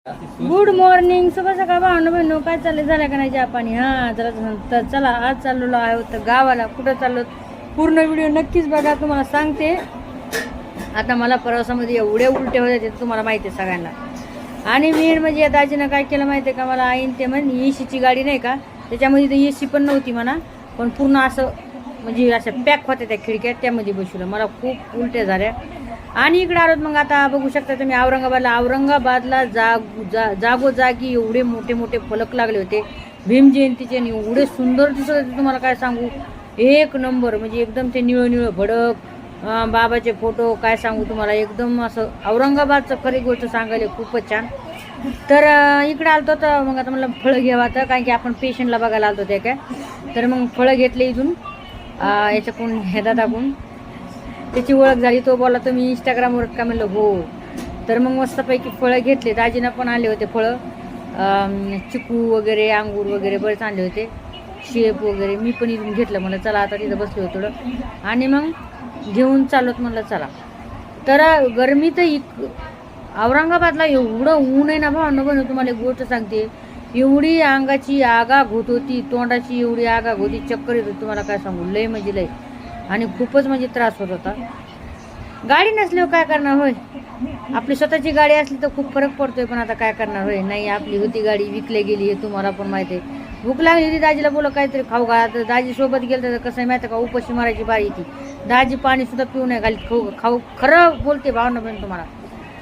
Good morning, सुबह सकाळ भावना बहिणू, काय चाललंय? झालं का नाही चहा पाणी? हा तर चला, आज चाललेलो आहे होतं गावाला. कुठं चाललो पूर्ण व्हिडिओ नक्कीच बघा, तुम्हाला सांगते. आता मला प्रवासामध्ये एवढे उलटे होते ते तुम्हाला माहिती आहे सगळ्यांना. आणि मेन म्हणजे दाजीनं काय केलं माहिती आहे का मला? आईन ते म्हण एसीची गाडी नाही का, त्याच्यामध्ये तर एसी पण नव्हती म्हणा, पण पूर्ण असं म्हणजे असं पॅक होत्या त्या खिडक्या, त्यामध्ये बसवलं. मला खूप उलट्या झाल्या. आणि इकडे आलोत मग आता बघू शकता तुम्ही औरंगाबादला जागोजागी एवढे मोठे मोठे फलक लागले होते भीम जयंतीचे, आणि एवढे सुंदर दिसत होते तुम्हाला काय सांगू. एक नंबर म्हणजे एकदम ते निळं निळं भडक बाबाचे फोटो, काय सांगू तुम्हाला, एकदम असं औरंगाबादचं खरी गोष्ट सांगायला खूपच छान. तर इकडे आलतो तर मग आता मला फळं घ्यावं तर, कारण की आपण पेशंटला बघायला आलतो ते काय. तर मग फळं घेतले इथून याच्याकडून ह्यादा टाकून, त्याची ओळख झाली. तो बोला तुम्ही इंस्टाग्रामवर का? म्हणलं हो. तर मग मस्तपैकी फळं घेतले. दाजीना पण आणले होते फळं, चिकू वगैरे, अंगूर वगैरे बरेच आणले होते, शेप वगैरे. मी पण इथून घेतलं. म्हणलं चला, आता तिथं बसले होते थोडं आणि मग घेऊन चालत म्हणलं चला. तर गरमी तर औरंगाबादला एवढं ऊन आहे ना भावना बनव, तुम्हाला एक गोष्ट सांगते. एवढी अंगाची आगाग होत होती, तोंडाची एवढी आगाग होती, चक्कर येत होती, तुम्हाला काय सांगू, लय म्हणजे लय. आणि खूपच म्हणजे त्रास होत होता. गाडी नसल्यावर काय करणार होय? आपली स्वतःची गाडी असली तर खूप फरक पडतोय, पण आता काय करणार होय? नाही, आपली होती गाडी, विकली गेली, हे तुम्हाला पण माहिती आहे. भूक लागली होती, दाजीला बोला काहीतरी खाऊ घाला. तर दाजी सोबत गेलं तर कसं आहे माहिती का, उपाशी मारायची बारी ती. दाजी पाणी सुद्धा पिऊ नये घालीत, खाऊ खरं बोलते भावना बहीण तुम्हाला.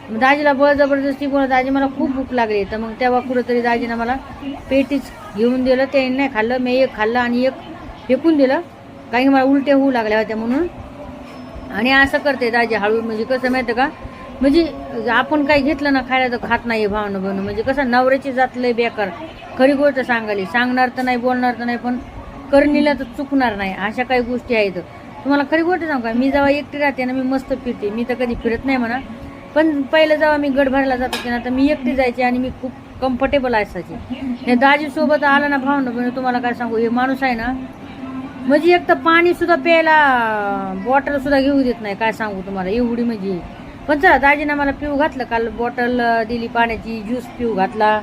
मग दाजीला जबरदस्ती बोला, दाजी मला खूप भूक लागली. तर मग तेव्हा कुठंतरी दाजीनं मला पेटीच घेऊन दिलं. ते नाही खाल्लं, मी एक खाल्लं आणि एक फेकून दिलं, काही मला उलट्या होऊ लागल्या होत्या म्हणून. आणि असं करते दाजी हळू, म्हणजे कसं माहिती का, म्हणजे आपण काही घेतलं ना खायला तर खात नाही भावना बनवून. म्हणजे कसं नवऱ्याची जात लय बेकार, खरी गोष्ट सांगायली. सांगणार तर नाही, बोलणार तर नाही, पण करणीला तर चुकणार नाही, अशा काही गोष्टी आहेत. तुम्हाला खरी गोष्ट सांगू का, मी जेव्हा एकटी राहते ना, मी मस्त फिरते. मी तर कधी फिरत नाही म्हणा, पण पहिलं जेव्हा मी गड भरायला जात होते ना, तर मी एकटी जायचे आणि मी खूप कम्फर्टेबल असायचे. हे दाजीसोबत आला ना भावना बनवून, तुम्हाला काय सांगू, हे माणूस आहे ना, म्हणजे एक तर पाणी सुद्धा प्यायला बॉटल सुद्धा घेऊ देत नाही, काय सांगू तुम्हाला, एवढी म्हणजे. पण चला, दाजीनं मला पिऊ घातलं, काल बॉटल दिली पाण्याची, ज्यूस पिऊ घातला.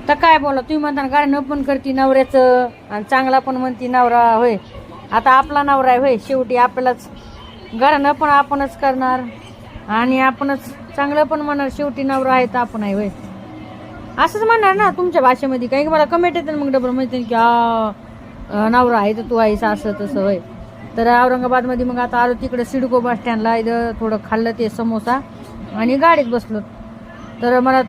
तर काय बोला तुम्ही म्हणता गाडी न पण करते नवऱ्याचं, आणि चांगला पण म्हणते नवरा होय. आता आपला नवरा आहे होय, शेवटी आपल्यालाच गाणं पण आपणच करणार आणि आपणच चांगलं पण म्हणणार. शेवटी नवरा आहे तर आपण आहे होय, असंच म्हणणार ना तुमच्या भाषेमध्ये. काही मला कमेंट येते मग डबल म्हणते की नवरा आहे तर तू आहेस, असं तसं होय. तर औरंगाबादमध्ये मग आता आलो तिकडे सिडको बस स्टँडला, इथं थोडं खाल्लं ते समोसा आणि गाडीत बसलो. तर मला